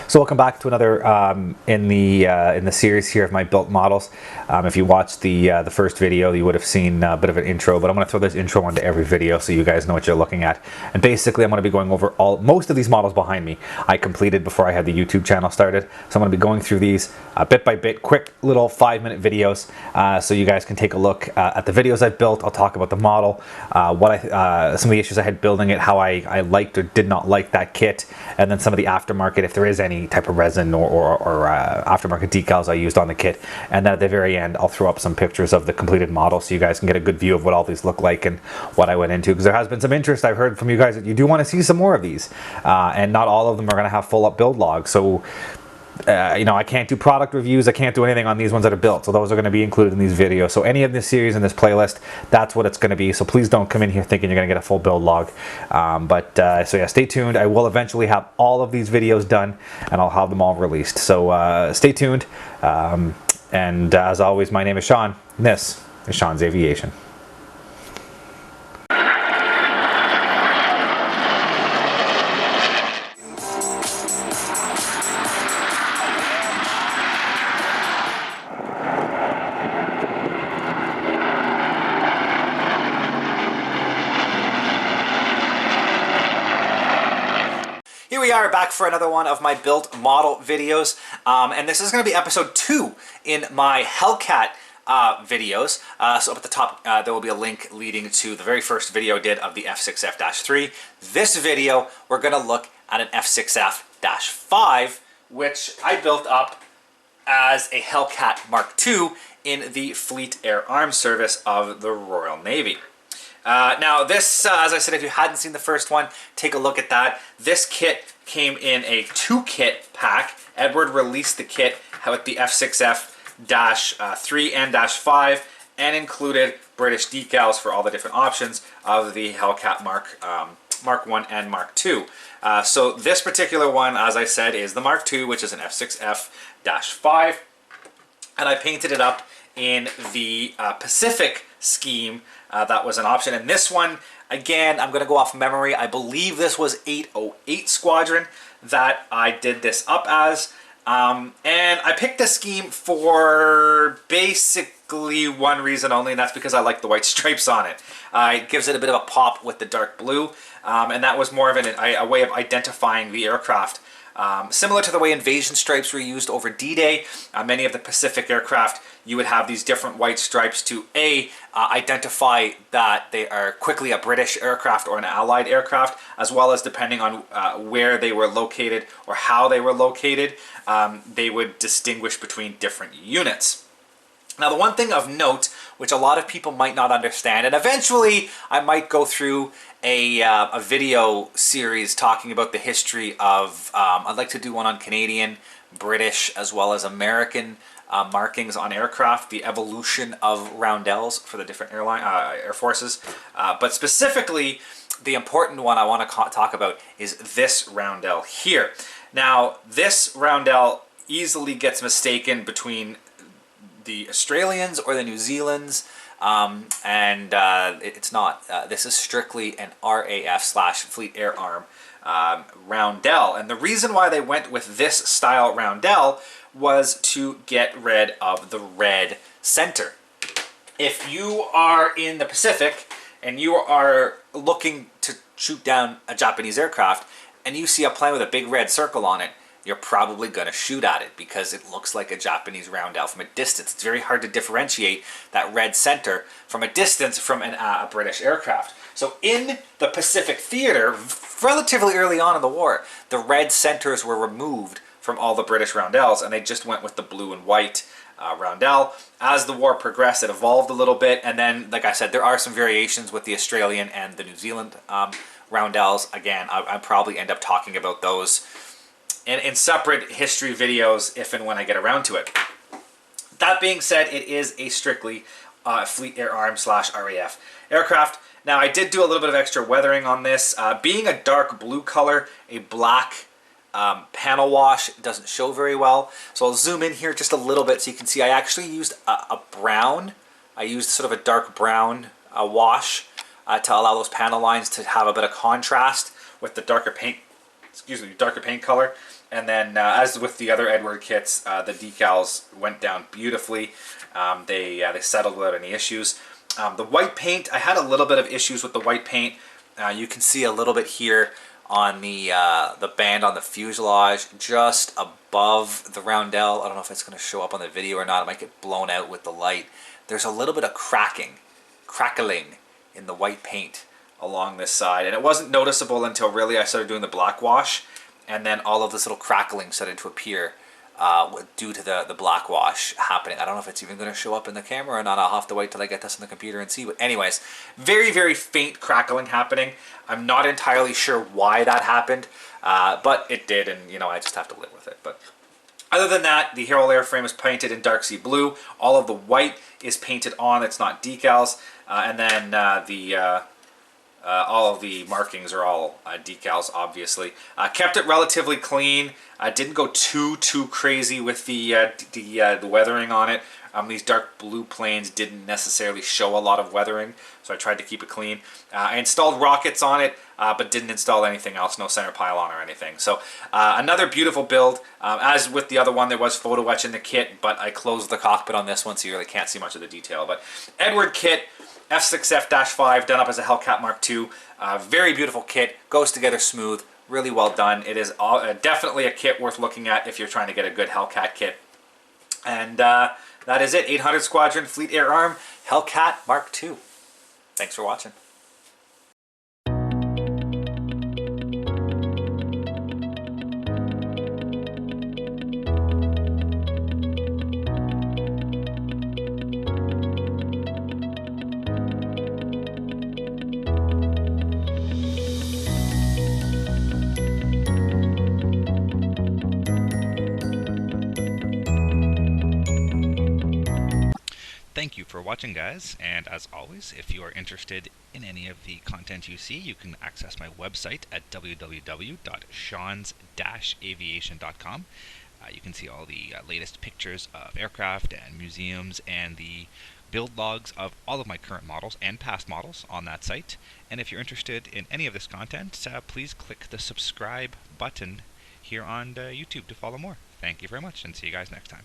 So welcome back to another in the series here of my built models. If you watched the first video, you would have seen a bit of an intro, but I'm going to throw this intro onto every video so you guys know what you're looking at. And basically, I'm going to be going over most of these models behind me. I completed before I had the YouTube channel started, so I'm going to be going through these bit by bit, quick little 5-minute videos, so you guys can take a look at the videos I've built. I'll talk about the model, some of the issues I had building it, how I liked or did not like that kit, and then some of the aftermarket, if there is any type of resin or aftermarket decals I used on the kit. And then at the very end, I'll throw up some pictures of the completed model so you guys can get a good view of what all these look like and what I went into, because there has been some interest. I've heard from you guys that you do want to see some more of these, and not all of them are going to have full up build logs. So you know, I can't do product reviews, I can't do anything on these ones that are built, so those are going to be included in these videos. So any of this series in this playlist, that's what it's going to be. So please don't come in here thinking you're going to get a full build log. So yeah, stay tuned. I will eventually have all of these videos done, and I'll have them all released. So stay tuned. And as always, my name is Sean, and this is Sean's Aviation. Here we are back for another one of my built model videos, and this is going to be episode 2 in my Hellcat videos. So up at the top there will be a link leading to the very first video I did of the F6f-3. This video we're going to look at an F6f-5, which I built up as a Hellcat Mark II in the Fleet Air Arms Service of the Royal Navy. Now this, as I said, if you hadn't seen the first one, take a look at that. This kit came in a 2-kit pack. Edward released the kit with the F6f-3 and -5 and included British decals for all the different options of the Hellcat Mark I and Mark II. So this particular one, as I said, is the Mark II, which is an F6f-5, and I painted it up in the Pacific scheme. That was an option. And this one, again, I'm going to go off memory. I believe this was 808 Squadron that I did this up as. And I picked this scheme for basically one reason only, and that's because I like the white stripes on it. It gives it a bit of a pop with the dark blue, and that was more of a way of identifying the aircraft. Similar to the way invasion stripes were used over D-Day, many of the Pacific aircraft, you would have these different white stripes to identify that they are quickly a British aircraft or an Allied aircraft, as well as depending on where they were located or how they were located, they would distinguish between different units. Now, the one thing of note, which a lot of people might not understand, and eventually I might go through a video series talking about the history of, I'd like to do one on Canadian, British, as well as American markings on aircraft, the evolution of roundels for the different air forces. But specifically, the important one I want to talk about is this roundel here. Now, this roundel easily gets mistaken between the Australians or the New Zealand's, it's not. This is strictly an RAF/Fleet Air Arm roundel, and the reason why they went with this style roundel was to get rid of the red center. If you are in the Pacific and you are looking to shoot down a Japanese aircraft and you see a plane with a big red circle on it, you're probably going to shoot at it because it looks like a Japanese roundel from a distance. It's very hard to differentiate that red center from a distance from a British aircraft. So in the Pacific theater, relatively early on in the war, the red centers were removed from all the British roundels, and they just went with the blue and white roundel. As the war progressed, it evolved a little bit, and then, like I said, there are some variations with the Australian and the New Zealand roundels. Again, I'll probably end up talking about those in separate history videos if and when I get around to it. That being said, it is a strictly Fleet Air Arms/RAF aircraft. Now, I did do a little bit of extra weathering on this. Being a dark blue color, a black panel wash doesn't show very well. So I'll zoom in here just a little bit so you can see I actually used a brown. I used sort of a dark brown wash to allow those panel lines to have a bit of contrast with the darker paint, darker paint color. And then, as with the other Eduard kits, the decals went down beautifully. They settled without any issues. The white paint, I had a little bit of issues with the white paint. You can see a little bit here on the band on the fuselage, just above the roundel. I don't know if it's going to show up on the video or not. It might get blown out with the light. There's a little bit of crackling in the white paint along this side, and it wasn't noticeable until really I started doing the black wash, and then all of this little crackling started to appear due to the black wash happening. I don't know if it's even going to show up in the camera or not. I'll have to wait till I get this on the computer and see. But anyways, very, very faint crackling happening. I'm not entirely sure why that happened, but it did, and you know, I just have to live with it. But other than that, the whole airframe is painted in dark sea blue. All of the white is painted on. It's not decals, and then all of the markings are all decals, obviously. Kept it relatively clean. Didn't go too crazy with the weathering on it. These dark blue planes didn't necessarily show a lot of weathering, so I tried to keep it clean. I installed rockets on it, but didn't install anything else, no center pylon or anything. So another beautiful build. As with the other one, there was photo etch in the kit, but I closed the cockpit on this one, so you really can't see much of the detail. But Eduard kit, F6F-5, done up as a Hellcat MkII. Very beautiful kit, goes together smooth, really well done. It is definitely a kit worth looking at if you're trying to get a good Hellcat kit. And that is it, 800 Squadron Fleet Air Arm Hellcat MkII. Thanks for watching. Thank you for watching, guys, and as always, if you are interested in any of the content you see, you can access my website at www.seans-aviation.com. You can see all the latest pictures of aircraft and museums and the build logs of all of my current models and past models on that site. And if you're interested in any of this content, please click the subscribe button here on YouTube to follow more. Thank you very much, and see you guys next time.